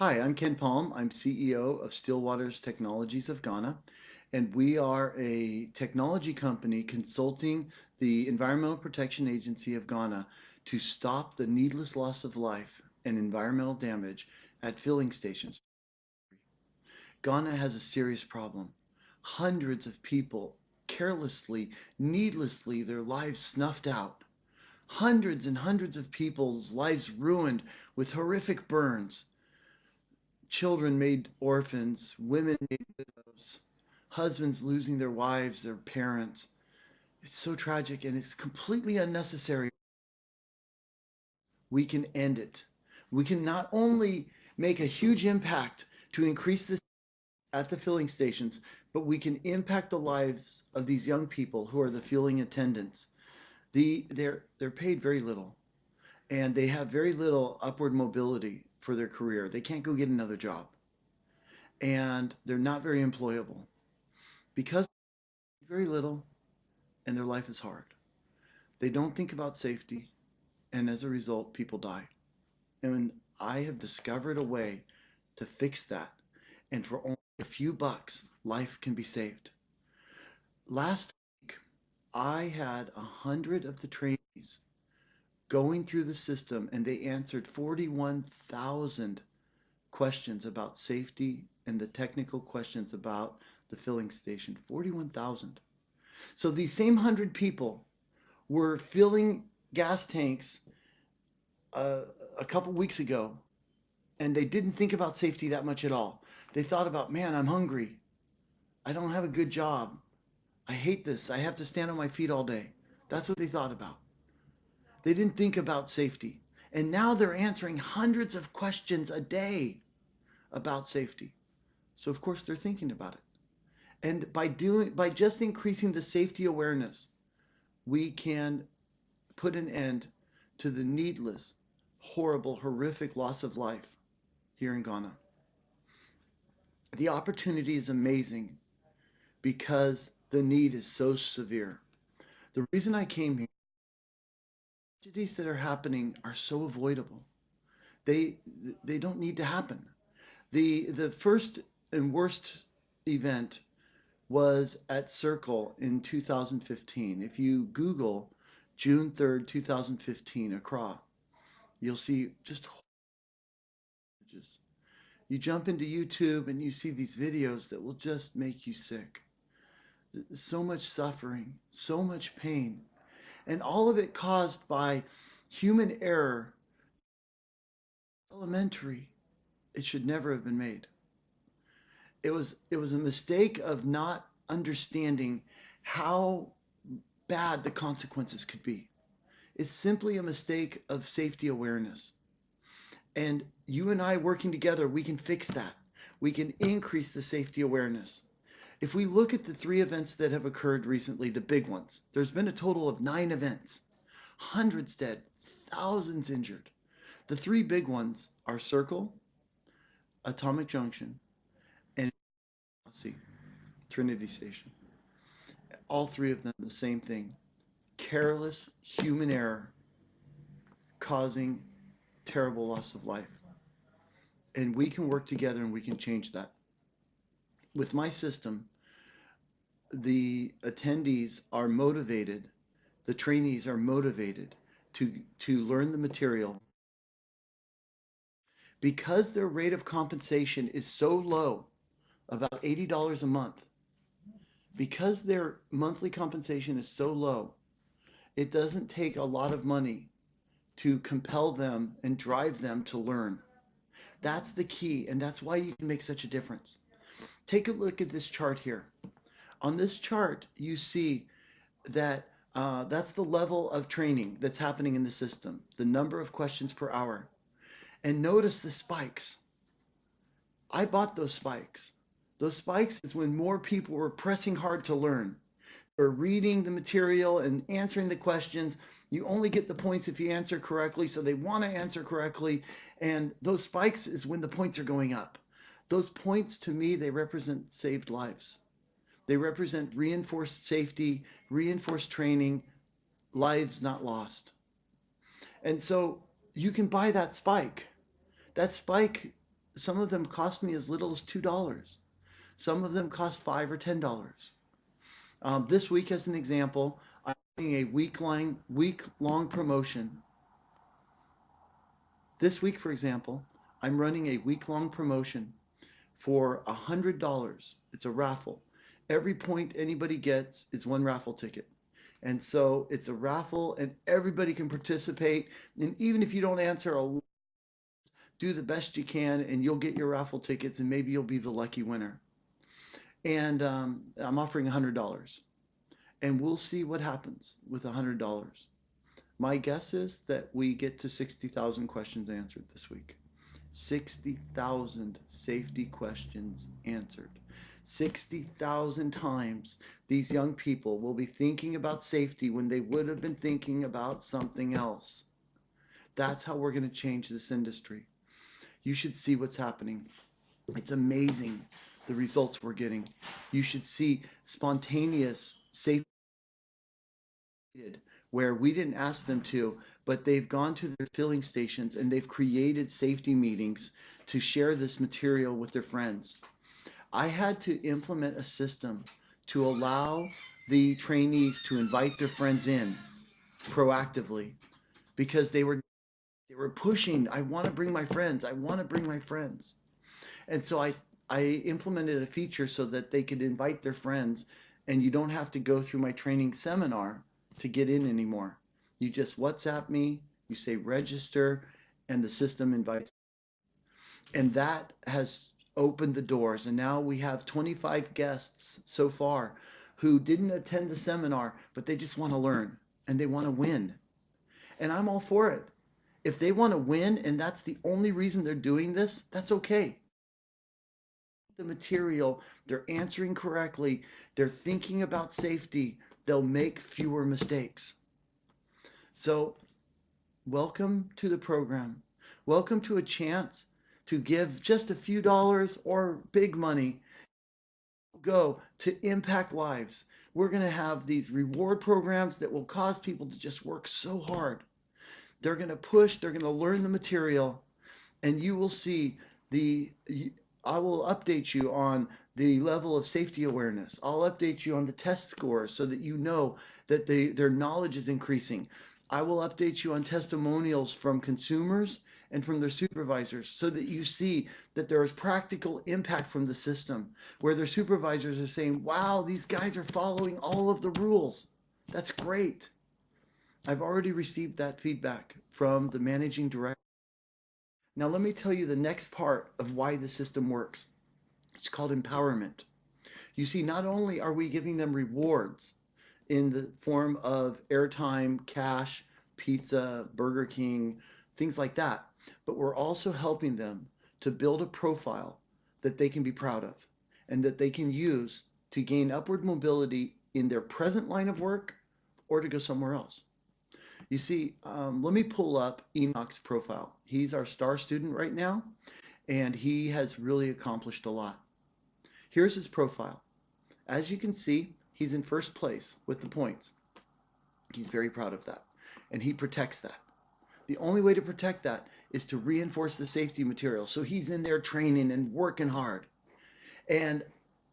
Hi, I'm Ken Palm. I'm CEO of Stillwaters Technologies of Ghana, and we are a technology company consulting the Environmental Protection Agency of Ghana to stop the needless loss of life and environmental damage at filling stations. Ghana has a serious problem. Hundreds of people carelessly, needlessly, their lives snuffed out. Hundreds and hundreds of people's lives ruined with horrific burns. Children made orphans, women made widows, husbands losing their wives, their parents. It's so tragic and it's completely unnecessary. We can end it. We can not only make a huge impact to increase this at the filling stations, but we can impact the lives of these young people who are the filling attendants. They're paid very little and they have very little upward mobility for their career. They can't go get another job and they're not very employable because very little and their life is hard. They don't think about safety, and as a result, people die. And I have discovered a way to fix that. And for only a few bucks, life can be saved. Last week, I had 100 of the trainees going through the system, and they answered 41,000 questions about safety and the technical questions about the filling station. 41,000. So these same 100 people were filling gas tanks uh, a couple weeks ago, and they didn't think about safety that much at all. They thought about, man, I'm hungry. I don't have a good job. I hate this. I have to stand on my feet all day. That's what they thought about. They didn't think about safety. And now they're answering hundreds of questions a day about safety. So of course they're thinking about it. And by just increasing the safety awareness, we can put an end to the needless, horrible, horrific loss of life here in Ghana. The opportunity is amazing because the need is so severe. The reason I came here, tragedies that are happening are so avoidable. They they don't need to happen. The first and worst event was at Circle in 2015. If you Google June 3rd, 2015, Accra, you'll see just images. You jump into YouTube and you see these videos that will just make you sick. So much suffering, so much pain, and all of it caused by human error. Elementary, it should never have been made. It was a mistake of not understanding how bad the consequences could be. It's simply a mistake of safety awareness. And you and I working together, we can fix that. We can increase the safety awareness. If we look at the three events that have occurred recently, the big ones, there's been a total of 9 events, hundreds dead, thousands injured. The three big ones are Circle, Atomic Junction, and let's see, Trinity Station. All three of them the same thing. Careless human error causing terrible loss of life. And we can work together and we can change that. With my system, the attendees are motivated, the trainees are motivated to learn the material because their rate of compensation is so low, about $80 a month. Because their monthly compensation is so low, it doesn't take a lot of money to compel them and drive them to learn. That's the key, and that's why you can make such a difference. Take a look at this chart here. On this chart, you see that that's the level of training that's happening in the system, the number of questions per hour. And notice the spikes. I bought those spikes. Those spikes is when more people were pressing hard to learn. Or reading the material and answering the questions. You only get the points if you answer correctly, so they want to answer correctly. And those spikes is when the points are going up. Those points, to me, they represent saved lives. They represent reinforced safety, reinforced training, lives not lost. And so you can buy that spike. That spike some of them cost me as little as $2. Some of them cost $5 or $10. This week, as an example, I'm doing a week-long promotion. This week, for example, I'm running a week-long promotion for $100. It's a raffle. Every point anybody gets is one raffle ticket. And so it's a raffle and everybody can participate. And even if you don't answer, do the best you can and you'll get your raffle tickets and maybe you'll be the lucky winner. And I'm offering $100. And we'll see what happens with $100. My guess is that we get to 60,000 questions answered this week. 60,000 safety questions answered. 60,000 times these young people will be thinking about safety when they would have been thinking about something else. That's how we're going to change this industry. You should see what's happening. It's amazing the results we're getting. You should see spontaneous safety where we didn't ask them to, but they've gone to their filling stations and they've created safety meetings to share this material with their friends. I had to implement a system to allow the trainees to invite their friends in proactively because they were pushing, I want to bring my friends, I want to bring my friends. And so I implemented a feature so that they could invite their friends and you don't have to go through my training seminar to get in anymore. You just WhatsApp me, you say register, and the system invites. And that has opened the doors. And now we have 25 guests so far who didn't attend the seminar, but they just want to learn and they want to win. And I'm all for it. If they want to win and that's the only reason they're doing this, that's okay. The material, they're answering correctly, they're thinking about safety, they'll make fewer mistakes. So welcome to the program. Welcome to a chance to give just a few dollars or big money go to impact lives. We're going to have these reward programs that will cause people to just work so hard. They're going to push, they're going to learn the material, and you will see I will update you on the level of safety awareness. I'll update you on the test scores so that you know that their knowledge is increasing. I will update you on testimonials from consumers and from their supervisors so that you see that there is practical impact from the system where their supervisors are saying, wow, these guys are following all of the rules. That's great. I've already received that feedback from the managing director. Now let me tell you the next part of why the system works. It's called empowerment. You see, not only are we giving them rewards in the form of airtime, cash, pizza, Burger King, things like that, but we're also helping them to build a profile that they can be proud of and that they can use to gain upward mobility in their present line of work or to go somewhere else. You see, let me pull up Enoch's profile. He's our star student right now, and he has really accomplished a lot. Here's his profile. As you can see, he's in first place with the points. He's very proud of that, and he protects that. The only way to protect that is to reinforce the safety material. So he's in there training and working hard. And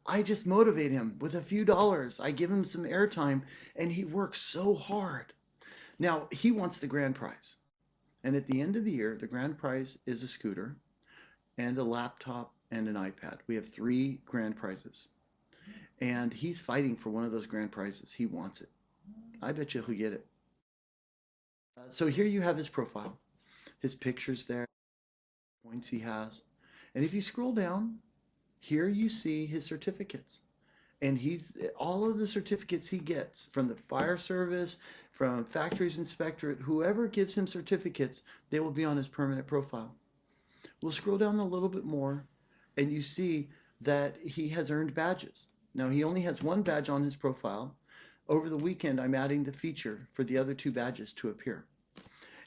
I just motivate him with a few dollars. I give him some airtime, and he works so hard. Now, he wants the grand prize. And at the end of the year, the grand prize is a scooter and a laptop and an iPad. We have 3 grand prizes. And he's fighting for one of those grand prizes. He wants it. I bet you he'll get it. So here you have his profile. His picture's there, points he has. And if you scroll down, here you see his certificates. And all of the certificates he gets from the fire service, from factories inspectorate, whoever gives him certificates, they will be on his permanent profile. We'll scroll down a little bit more and you see that he has earned badges. Now he only has 1 badge on his profile. Over the weekend, I'm adding the feature for the other 2 badges to appear.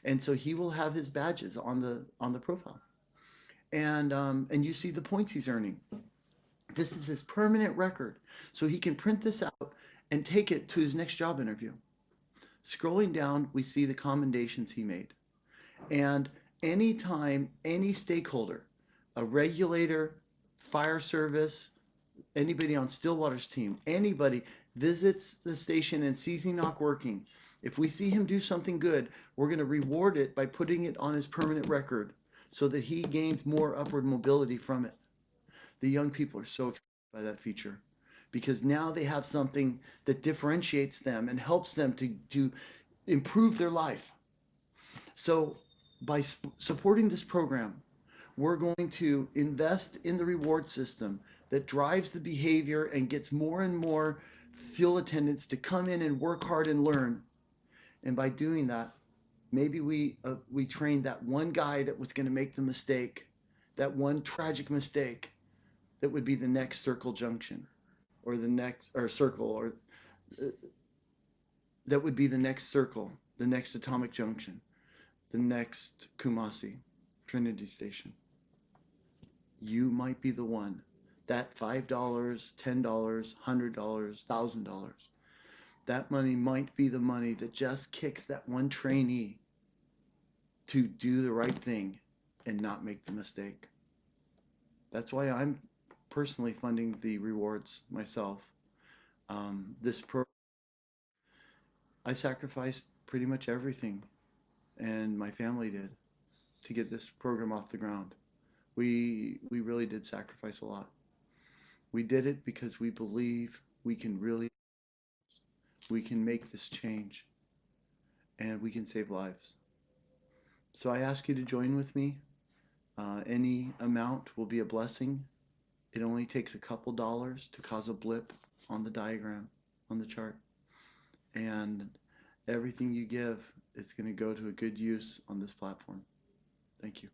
And so he will have his badges on the profile. And you see the points he's earning. This is his permanent record. So he can print this out and take it to his next job interview. Scrolling down, we see the commendations he made. And anytime any stakeholder a regulator, fire service, anybody on Stillwater's team, anybody visits the station and sees him not working, if we see him do something good, we're going to reward it by putting it on his permanent record so that he gains more upward mobility from it. The young people are so excited by that feature because now they have something that differentiates them and helps them to improve their life. So by supporting this program, we're going to invest in the reward system that drives the behavior and gets more and more fuel attendants to come in and work hard and learn. And by doing that, maybe we trained that one guy that was going to make the mistake, that one tragic mistake that would be the next circle junction or the next or circle or that would be the next circle, the next atomic junction, the next Kumasi Trinity Station. You might be the one. That $5, $10, $100, $1,000. That money might be the money that just kicks that one trainee to do the right thing and not make the mistake. That's why I'm personally funding the rewards myself. This program, I sacrificed pretty much everything, and my family did, to get this program off the ground. We really did sacrifice a lot. We did it because we believe we can make this change, and we can save lives. So I ask you to join with me. Any amount will be a blessing. It only takes a couple dollars to cause a blip on the diagram, on the chart. And everything you give, it's going to go to a good use on this platform. Thank you.